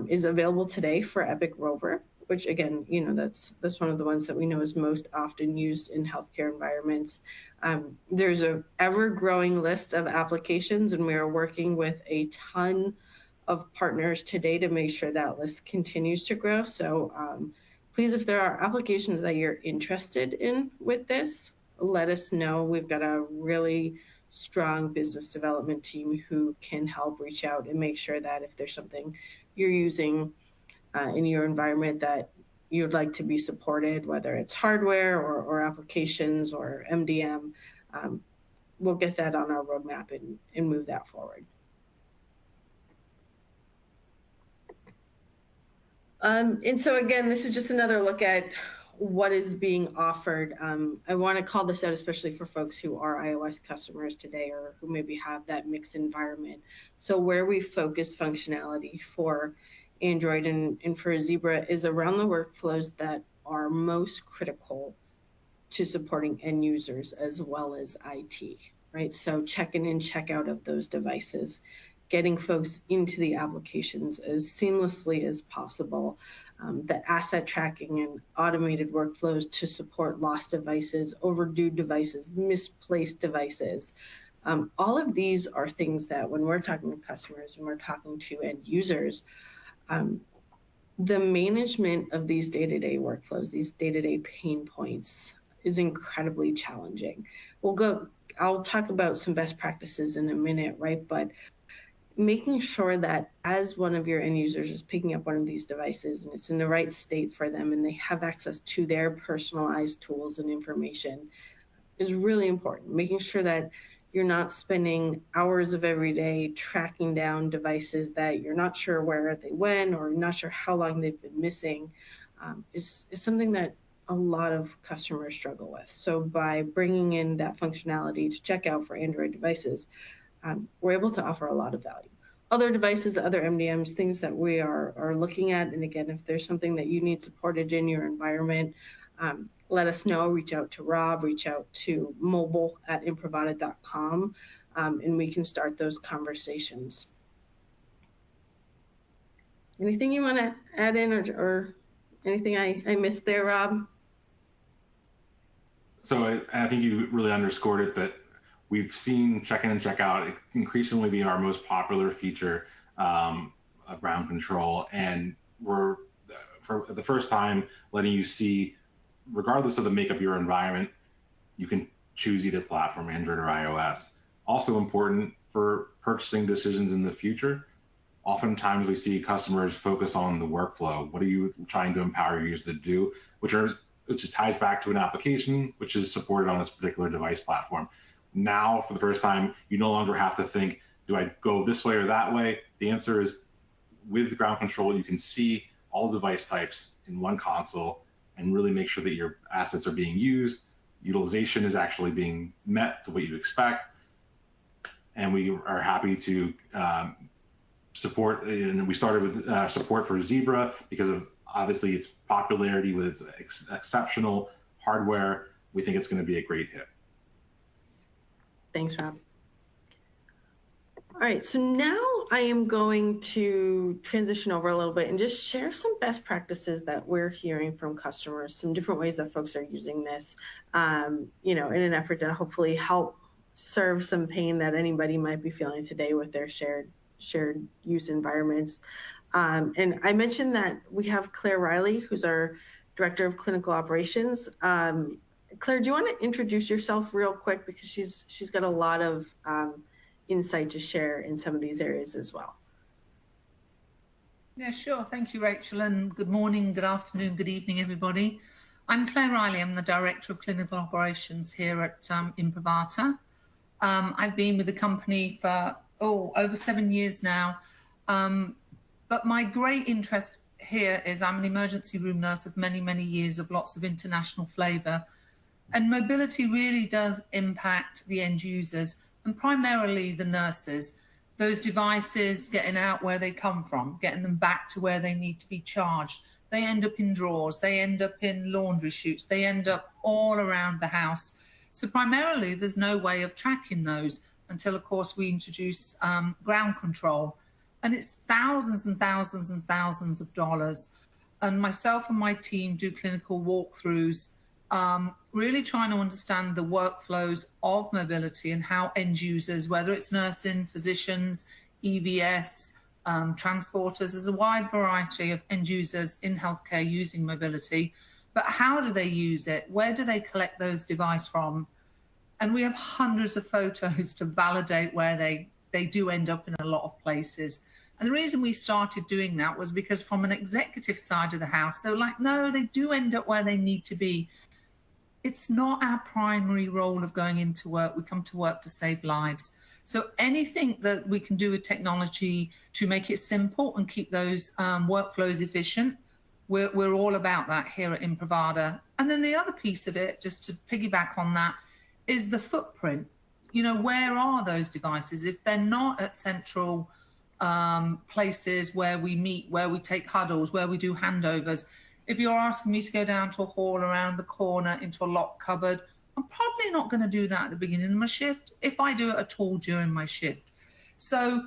A: is available today for Epic Rover, which again, that's one of the ones that we know is most often used in healthcare environments. There's a ever-growing list of applications, and we are working with a ton of partners today to make sure that list continues to grow. So please, if there are applications that you're interested in with this, let us know. We've got a really strong business development team who can help reach out and make sure that if there's something you're using in your environment that you'd like to be supported, whether it's hardware or applications or MDM, we'll get that on our roadmap and move that forward. And so again, this is just another look at what is being offered. I want to call this out, especially for folks who are iOS customers today or who maybe have that mixed environment. So where we focus functionality for Android and for Zebra is around the workflows that are most critical to supporting end users as well as IT, right? So check-in and check-out of those devices, getting folks into the applications as seamlessly as possible, the asset tracking and automated workflows to support lost devices, overdue devices, misplaced devices. All of these are things that when we're talking to customers and we're talking to end users, the management of these day-to-day workflows, these day-to-day pain points is incredibly challenging. I'll talk about some best practices in a minute, right? But making sure that as one of your end users is picking up one of these devices and it's in the right state for them and they have access to their personalized tools and information is really important. Making sure that you're not spending hours of every day tracking down devices that you're not sure where they went or not sure how long they've been missing is something that a lot of customers struggle with. So by bringing in that functionality to check out for Android devices, we're able to offer a lot of value. Other devices, other MDMs, things that we are looking at. And again, if there's something that you need supported in your environment, let us know. Reach out to Rob, reach out to mobile@improvata.com, and we can start those conversations. Anything you want to add in or anything I missed there, Rob?
B: So I think you really underscored it that we've seen check-in and check-out increasingly be our most popular feature of GroundControl, and we're for the first time letting you see, regardless of the makeup of your environment, you can choose either platform, Android or iOS. Also important for purchasing decisions in the future. Oftentimes we see customers focus on the workflow. What are you trying to empower your users to do? Which just ties back to an application which is supported on this particular device platform. Now, for the first time, you no longer have to think, do I go this way or that way? The answer is, with GroundControl, you can see all device types in one console and really make sure that your assets are being used. Utilization is actually being met to what you expect. And we are happy to support, and we started with support for Zebra because of obviously its popularity with its exceptional hardware. We think it's going to be a great hit.
A: Thanks, Rob. All right, so now I am going to transition over a little bit and just share some best practices that we're hearing from customers, some different ways that folks are using this, in an effort to hopefully help serve some pain that anybody might be feeling today with their shared use environments. And I mentioned that we have Claire Riley, who's our Director of Clinical Operations. Claire, do you want to introduce yourself real quick, because she's got a lot of insight to share in some of these areas as well.
C: Yeah, sure. Thank you, Rachel, and good morning, good afternoon, good evening, everybody. I'm Claire Riley. I'm the Director of Clinical Operations here at Improvata. I've been with the company for over 7 years now, but my great interest here is I'm an emergency room nurse of many, many years of lots of international flavour. And mobility really does impact the end users and primarily the nurses. Those devices getting out where they come from, getting them back to where they need to be charged. They end up in drawers, they end up in laundry chutes, they end up all around the house. So primarily there's no way of tracking those until, of course, we introduce ground control. And it's thousands and thousands and thousands of dollars. And myself and my team do clinical walkthroughs, really trying to understand the workflows of mobility and how end users, whether it's nursing, physicians, EVS, transporters, there's a wide variety of end users in healthcare using mobility. But how do they use it? Where do they collect those devices from? And we have hundreds of photos to validate where they do end up in a lot of places. And the reason we started doing that was because from an executive side of the house, they were like, no, they do end up where they need to be. It's not our primary role of going into work. We come to work to save lives. So anything that we can do with technology to make it simple and keep those workflows efficient, we're all about that here at Imprivata. And then the other piece of it, just to piggyback on that, is the footprint. You know, where are those devices? If they're not at central places where we meet, where we take huddles, where we do handovers, if you're asking me to go down to a hall around the corner into a locked cupboard, I'm probably not going to do that at the beginning of my shift, if I do it at all during my shift. So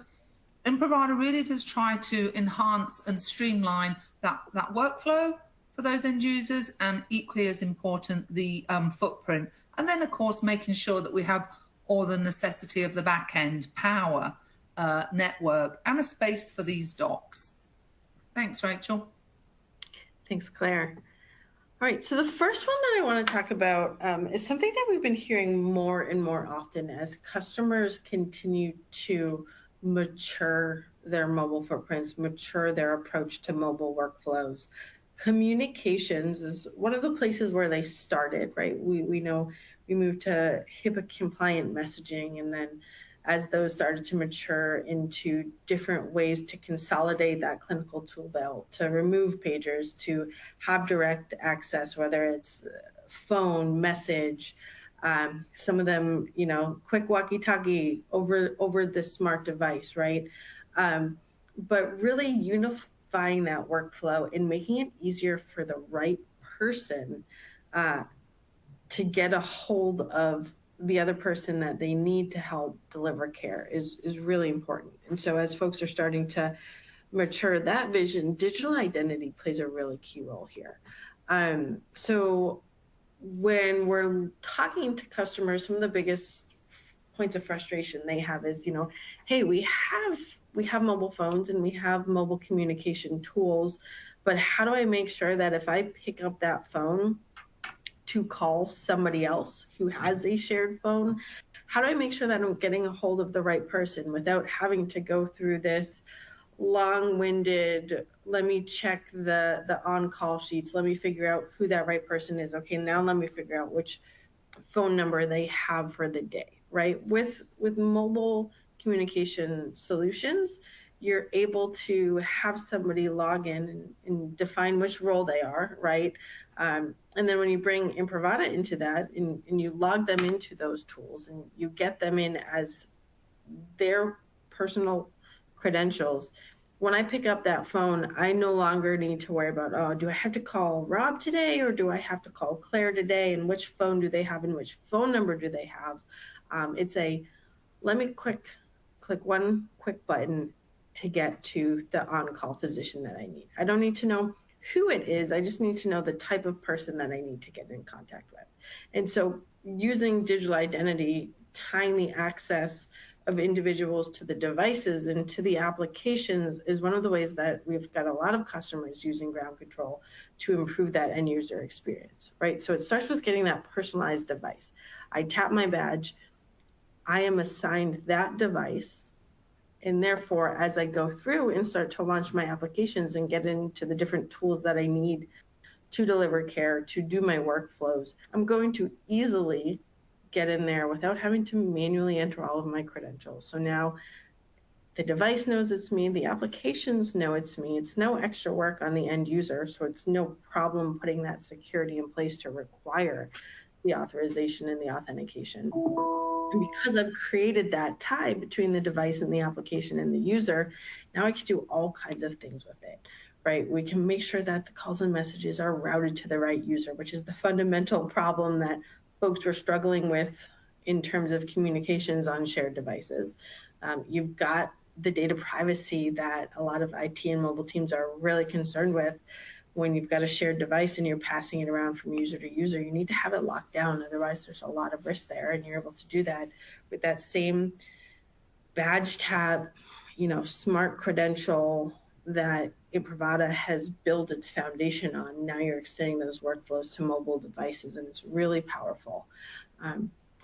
C: Imprivata really does try to enhance and streamline that workflow for those end users, and equally as important, the footprint. And then, of course, making sure that we have all the necessity of the back end, power, network, and a space for these docks. Thanks, Rachel.
A: Thanks, Claire. All right, so the first one that I want to talk about is something that we've been hearing more and more often as customers continue to mature their mobile footprints, mature their approach to mobile workflows. Communications is one of the places where they started, right? We know we moved to HIPAA compliant messaging, and then as those started to mature into different ways to consolidate that clinical tool belt, to remove pagers, to have direct access, whether it's phone, message, some of them, you know, quick walkie-talkie over the smart device, right? But really unifying that workflow and making it easier for the right person to get a hold of the other person that they need to help deliver care is really important. And so as folks are starting to mature that vision, digital identity plays a really key role here. So when we're talking to customers, some of the biggest points of frustration they have is, you know, hey, we have mobile phones and we have mobile communication tools, but how do I make sure that if I pick up that phone to call somebody else who has a shared phone, how do I make sure that I'm getting a hold of the right person without having to go through this long-winded, let me check the on-call sheets, let me figure out who that right person is. Okay, now let me figure out which phone number they have for the day, right? With mobile communication solutions, you're able to have somebody log in and define which role they are, right? And then when you bring Imprivata into that and you log them into those tools and you get them in as their personal credentials, when I pick up that phone, I no longer need to worry about, oh, do I have to call Rob today or do I have to call Claire today? And which phone do they have and which phone number do they have? It's let me click one quick button to get to the on-call physician that I need. I don't need to know who it is. I just need to know the type of person that I need to get in contact with. And so using digital identity, tying the access of individuals to the devices and to the applications is one of the ways that we've got a lot of customers using ground control to improve that end user experience, right? So it starts with getting that personalized device. I tap my badge, I am assigned that device, and therefore, as I go through and start to launch my applications and get into the different tools that I need to deliver care, to do my workflows, I'm going to easily get in there without having to manually enter all of my credentials. So now The device knows it's me, the applications know it's me. It's no extra work on the end user, so it's no problem putting that security in place to require the authorization and the authentication. And because I've created that tie between the device and the application and the user, now I can do all kinds of things with it, right? We can make sure that the calls and messages are routed to the right user, which is the fundamental problem that folks were struggling with in terms of communications on shared devices. You've got the data privacy that a lot of IT and mobile teams are really concerned with. When you've got a shared device and you're passing it around from user to user, you need to have it locked down. Otherwise, there's a lot of risk there. And you're able to do that with that same badge tab, smart credential that Imprivata has built its foundation on. Now you're extending those workflows to mobile devices, and it's really powerful.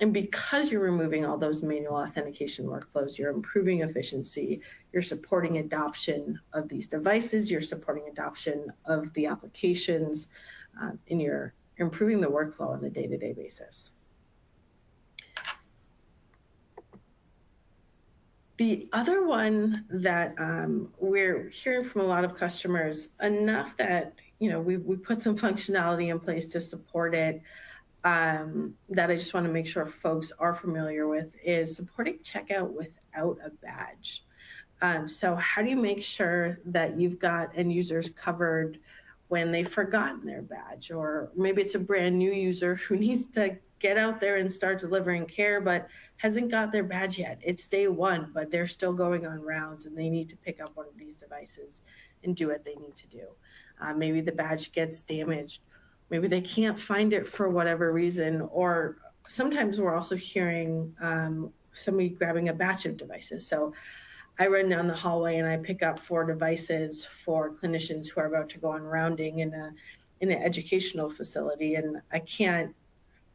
A: And because you're removing all those manual authentication workflows, you're improving efficiency, you're supporting adoption of these devices, you're supporting adoption of the applications, and you're improving the workflow on the day-to-day basis. The other one that we're hearing from a lot of customers, enough that we put some functionality in place to support it, that I just want to make sure folks are familiar with, is supporting checkout without a badge. So how do you make sure that you've got end users covered when they've forgotten their badge? Or maybe it's a brand new user who needs to get out there and start delivering care, but hasn't got their badge yet. It's day one, but they're still going on rounds and they need to pick up one of these devices and do what they need to do. Maybe the badge gets damaged. Maybe they can't find it for whatever reason, or sometimes we're also hearing somebody grabbing a batch of devices. So I run down the hallway and I pick up 4 devices for clinicians who are about to go on rounding in an educational facility, and I can't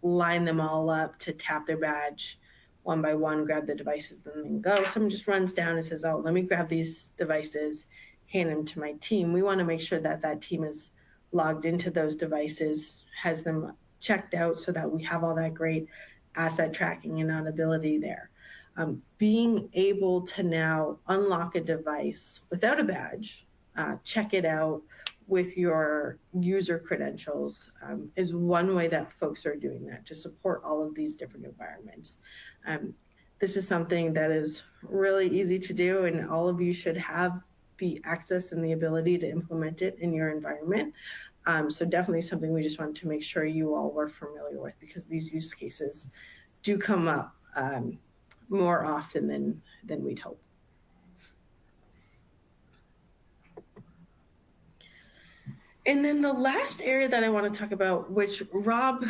A: line them all up to tap their badge one by one, grab the devices, and then go. Someone just runs down and says, oh, let me grab these devices, hand them to my team. We want to make sure that that team is logged into those devices, has them checked out so that we have all that great asset tracking and auditability there. Being able to now unlock a device without a badge, check it out with your user credentials, is one way that folks are doing that to support all of these different environments. This is something that is really easy to do, and all of you should have the access and the ability to implement it in your environment. So definitely something we just wanted to make sure you all were familiar with, because these use cases do come up more often than we'd hope. And then the last area that I want to talk about, which Rob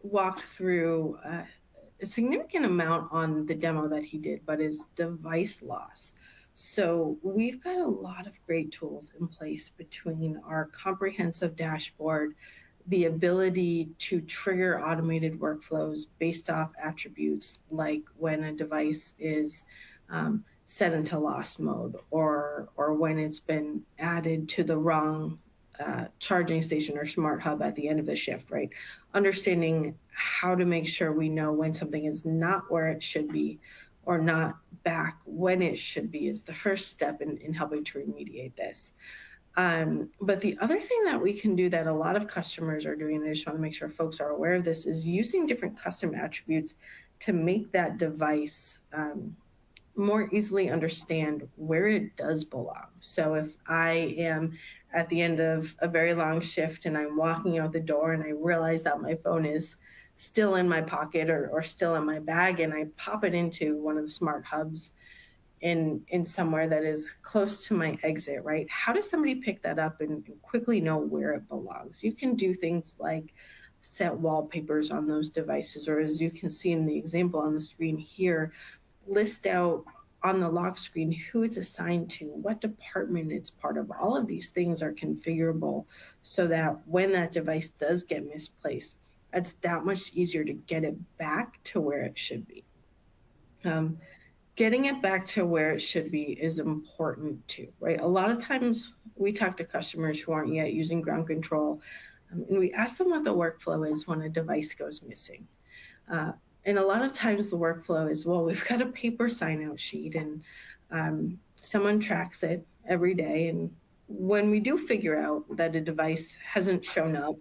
A: walked through a significant amount on the demo that he did, but is device loss. So we've got a lot of great tools in place between our comprehensive dashboard, the ability to trigger automated workflows based off attributes like when a device is set into lost mode, or when it's been added to the wrong charging station or smart hub at the end of the shift, right? Understanding how to make sure we know when something is not where it should be or not back when it should be is the first step in helping to remediate this. But the other thing that we can do that a lot of customers are doing, and I just want to make sure folks are aware of this, is using different custom attributes to make that device more easily understand where it does belong. So if I am at the end of a very long shift and I'm walking out the door and I realize that my phone is still in my pocket or still in my bag, and I pop it into one of the smart hubs in somewhere that is close to my exit, right? How does somebody pick that up and quickly know where it belongs? You can do things like set wallpapers on those devices, or as you can see in the example on the screen here, list out on the lock screen who it's assigned to, what department it's part of. All of these things are configurable so that when that device does get misplaced, it's that much easier to get it back to where it should be. Getting it back to where it should be is important too, right? A lot of times we talk to customers who aren't yet using GroundControl, and we ask them what the workflow is when a device goes missing. And a lot of times the workflow is, well, we've got a paper sign-out sheet, and Someone tracks it every day. And when we do figure out that a device hasn't shown up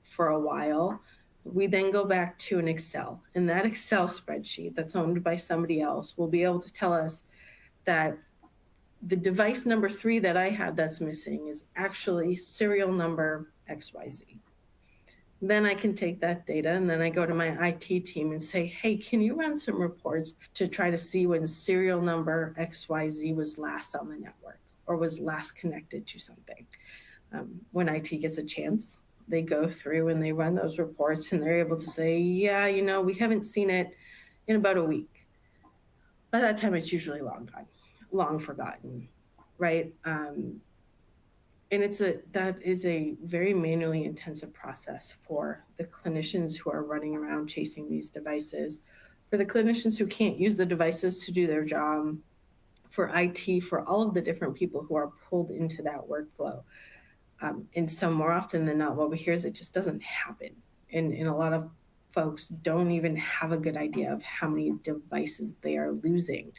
A: for a while, we then go back to an Excel. And that Excel spreadsheet that's owned by somebody else will be able to tell us that the device number 3 that I had that's missing is actually serial number XYZ. Then I can take that data and then I go to my IT team and say, hey, can you run some reports to try to see when serial number XYZ was last on the network or was last connected to something? When IT gets a chance, they go through and they run those reports and they're able to say, yeah, we haven't seen it in about a week. By that time, it's usually long gone, long forgotten, right? And that is a very manually intensive process for the clinicians who are running around chasing these devices, for the clinicians who can't use the devices to do their job, for IT, for all of the different people who are pulled into that workflow. And so more often than not, what we hear is it just doesn't happen. And a lot of folks don't even have a good idea of how many devices they are losing.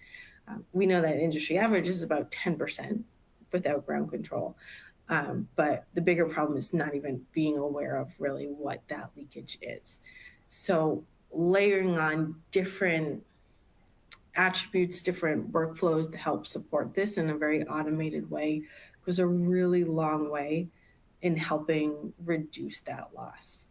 A: We know that industry average is about 10% without ground control. But the bigger problem is not even being aware of really what that leakage is. So layering on different attributes, different workflows to help support this in a very automated way goes a really long way in helping reduce that loss.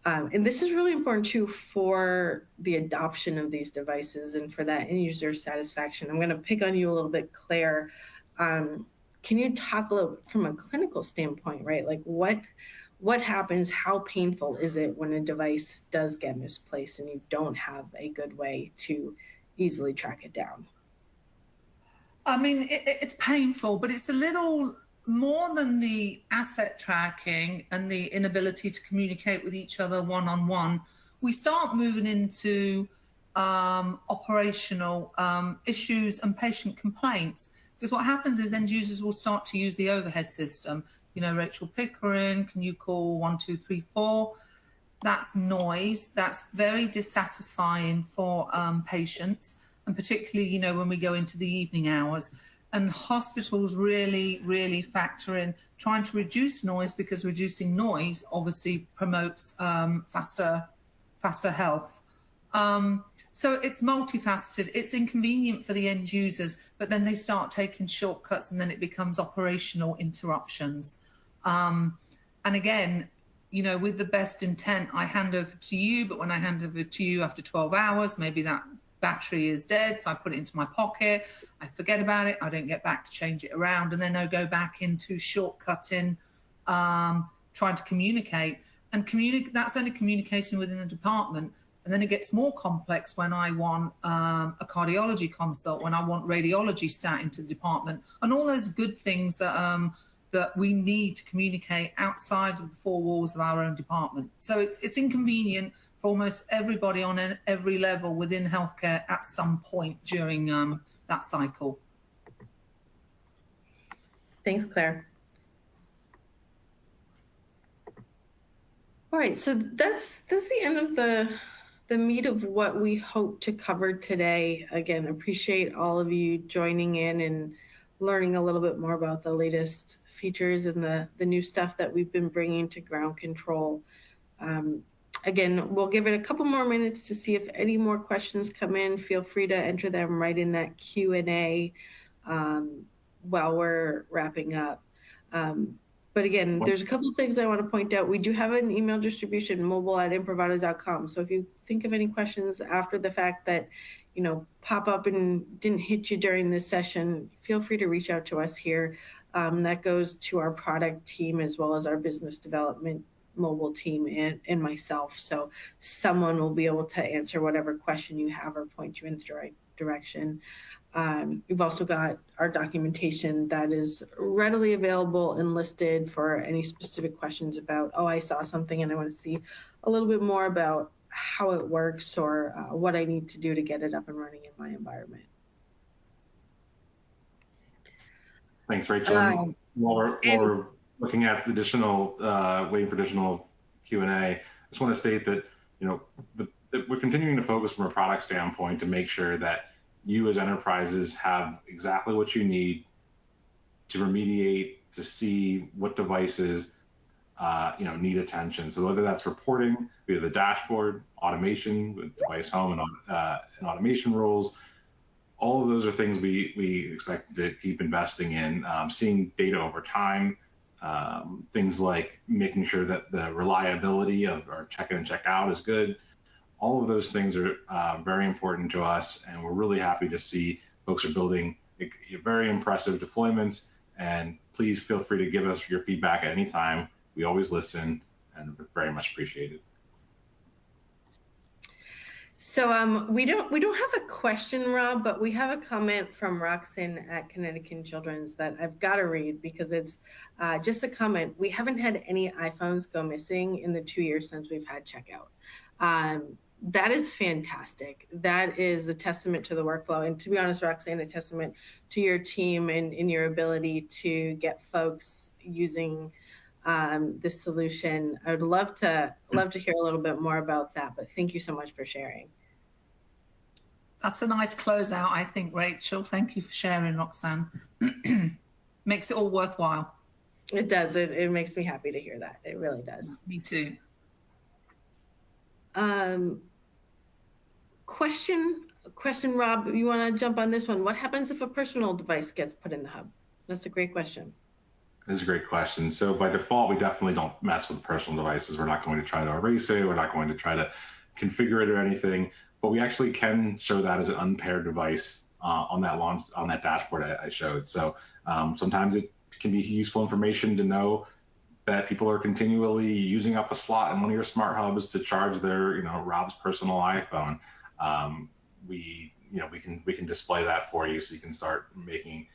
A: And this is really important too for the adoption of these devices and for that end user satisfaction. I'm going to pick on you a little bit, Claire. Can you talk a little from a clinical standpoint, right? Like what happens, how painful is it when a device does get misplaced and you don't have a good way to easily track it down?
C: I mean, it's painful, but it's a little more than the asset tracking and the inability to communicate with each other one-on-one. We start moving into operational issues and patient complaints. Because what happens is end users will start to use the overhead system. Rachel Pickering, can you call 1234? That's noise. That's very dissatisfying for patients, and particularly, when we go into the evening hours. And hospitals really, really factor in trying to reduce noise, because reducing noise obviously promotes faster health. So it's multifaceted. It's inconvenient for the end users, but then they start taking shortcuts and then it becomes operational interruptions. And again, with the best intent, I hand over to you, but when I hand over to you after 12 hours, maybe that battery is dead. So I put it into my pocket. I forget about it. I don't get back to change it around. And then I go back into shortcutting, trying to communicate. And that's only communication within the department. And then it gets more complex when I want a cardiology consult, when I want radiology stat into the department, and all those good things that we need to communicate outside of the four walls of our own department. So it's inconvenient for almost everybody on every level within healthcare at some point during that cycle.
A: Thanks, Claire. All right, so that's the end of the meat of what we hope to cover today. Again, appreciate all of you joining in and learning a little bit more about the latest features and the new stuff that we've been bringing to Ground Control. Again, we'll give it a couple more minutes to see if any more questions come in. Feel free to enter them right in that Q&A while we're wrapping up. But again, there's a couple of things I want to point out. We do have an email distribution, mobile@imprivata.com. So if you think of any questions after the fact that, pop up and didn't hit you during this session, feel free to reach out to us here. That goes to our product team as well as our business development mobile team and myself. So someone will be able to answer whatever question you have or point you in the right direction. We've also got our documentation that is readily available and listed for any specific questions about, I saw something and I want to see a little bit more about how it works or what I need to do to get it up and running in my environment.
B: Thanks, Rachel. While we're looking at additional, waiting for additional Q&A, I just want to state that, we're continuing to focus from a product standpoint to make sure that you as enterprises have exactly what you need to remediate, to see what devices need attention. So whether that's reporting via the dashboard, automation with device home and automation rules, all of those are things we expect to keep investing in. Seeing data over time, things like making sure that the reliability of our check-in and check-out is good. All of those things are very important to us, and we're really happy to see folks are building very impressive deployments. And please feel free to give us your feedback at any time. We always listen, and we're very much appreciated.
A: So we don't have a question, Rob, but we have a comment from Roxanne at Connecticut Children's that I've got to read because it's just a comment. We haven't had any iPhones go missing in the 2 years since we've had checkout. That is fantastic. That is a testament to the workflow. And to be honest, Roxanne, a testament to your team and in your ability to get folks using this solution. I would love to hear a little bit more about that, but thank you so much for sharing.
C: That's a nice closeout, I think, Rachel. Thank you for sharing, Roxanne. Makes it all worthwhile.
A: It does. It makes me happy to hear that. It really does.
C: Me too.
A: Question, Rob, you want to jump on this one? What happens if a personal device gets put in the hub? That's a great question.
B: That's a great question. So by default, we definitely don't mess with personal devices. We're not going to try to erase it. We're not going to try to configure it or anything, but we actually can show that as an unpaired device on that dashboard I showed. So sometimes it can be useful information to know that people are continually using up a slot in one of your smart hubs to charge their, Rob's personal iPhone. We can display that for you so you can start making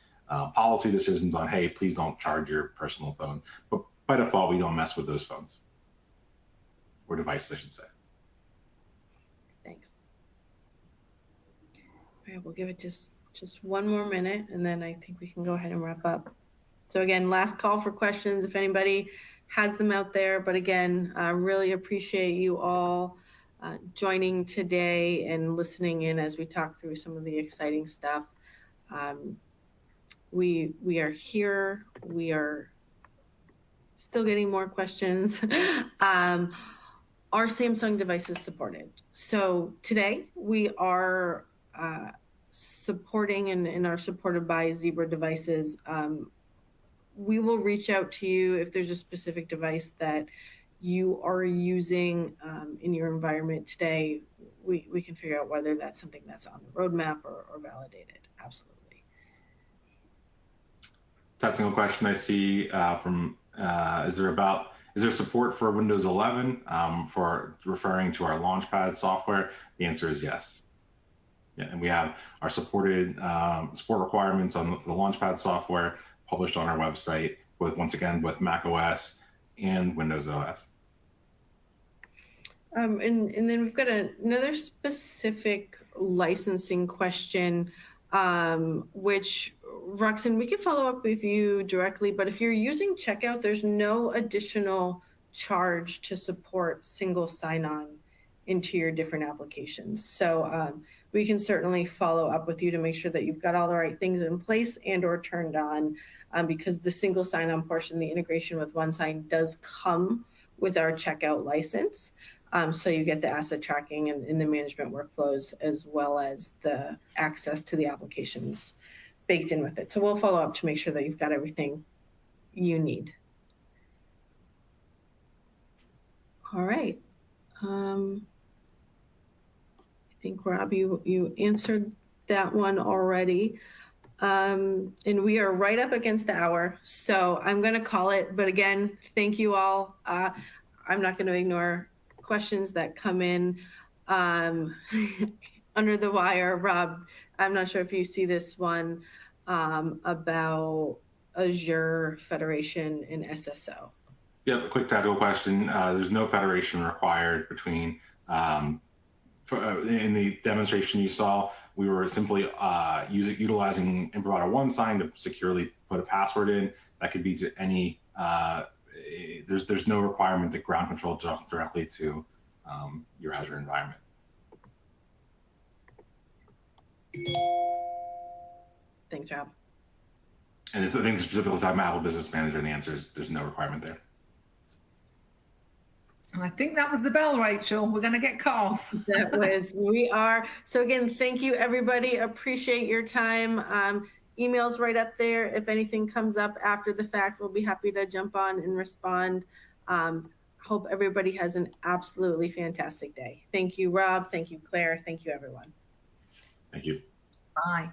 B: policy decisions on, hey, please don't charge your personal phone. But by default, we don't mess with those phones or devices, I should say.
A: Thanks. All right, we'll give it just one more minute, and then I think we can go ahead and wrap up. So again, last call for questions if anybody has them out there. But again, I really appreciate you all joining today and listening in as we talk through some of the exciting stuff. We are here. We are still getting more questions. Are Samsung devices supported? So today we are supporting and are supported by Zebra devices. We will reach out to you if there's a specific device that you are using in your environment today. We can figure out whether that's something that's on the roadmap or validated. Absolutely.
B: Technical question I see from is there support for Windows 11 for referring to our Launchpad software? The answer is yes. Yeah, and we have our support requirements on the Launchpad software published on our website, once again with Mac OS and Windows OS.
A: And then we've got another specific licensing question, which, Roxanne, we could follow up with you directly, but if you're using Checkout, there's no additional charge to support single sign-on into your different applications. So we can certainly follow up with you to make sure that you've got all the right things in place and or turned on, because the single sign-on portion, the integration with OneSign, does come with our Checkout license. So you get the asset tracking and the management workflows, as well as the access to the applications baked in with it. So we'll follow up to make sure that you've got everything you need. All right. I think, Rob, you answered that one already. And we are right up against the hour, so I'm going to call it. But again, thank you all. I'm not going to ignore questions that come in under the wire. Rob, I'm not sure if you see this one about Azure Federation and SSO.
B: Yep, a quick technical question. There's no federation required between, in the demonstration you saw, we were simply utilizing Imprimatur OneSign to securely put a password in. That could be to any, there's no requirement that GroundControl jump directly to your Azure environment.
A: Thanks, Rob.
B: And I think specifically talking about Apple Business Manager, and the answer is there's no requirement there.
C: And I think that was the bell, Rachel. We're going to get Carl.
A: That was, we are. So again, thank you, everybody. Appreciate your time. Emails right up there. If anything comes up after the fact, we'll be happy to jump on and respond. Hope everybody has an absolutely fantastic day. Thank you, Rob. Thank you, Claire. Thank you, everyone.
B: Thank you.
C: Bye.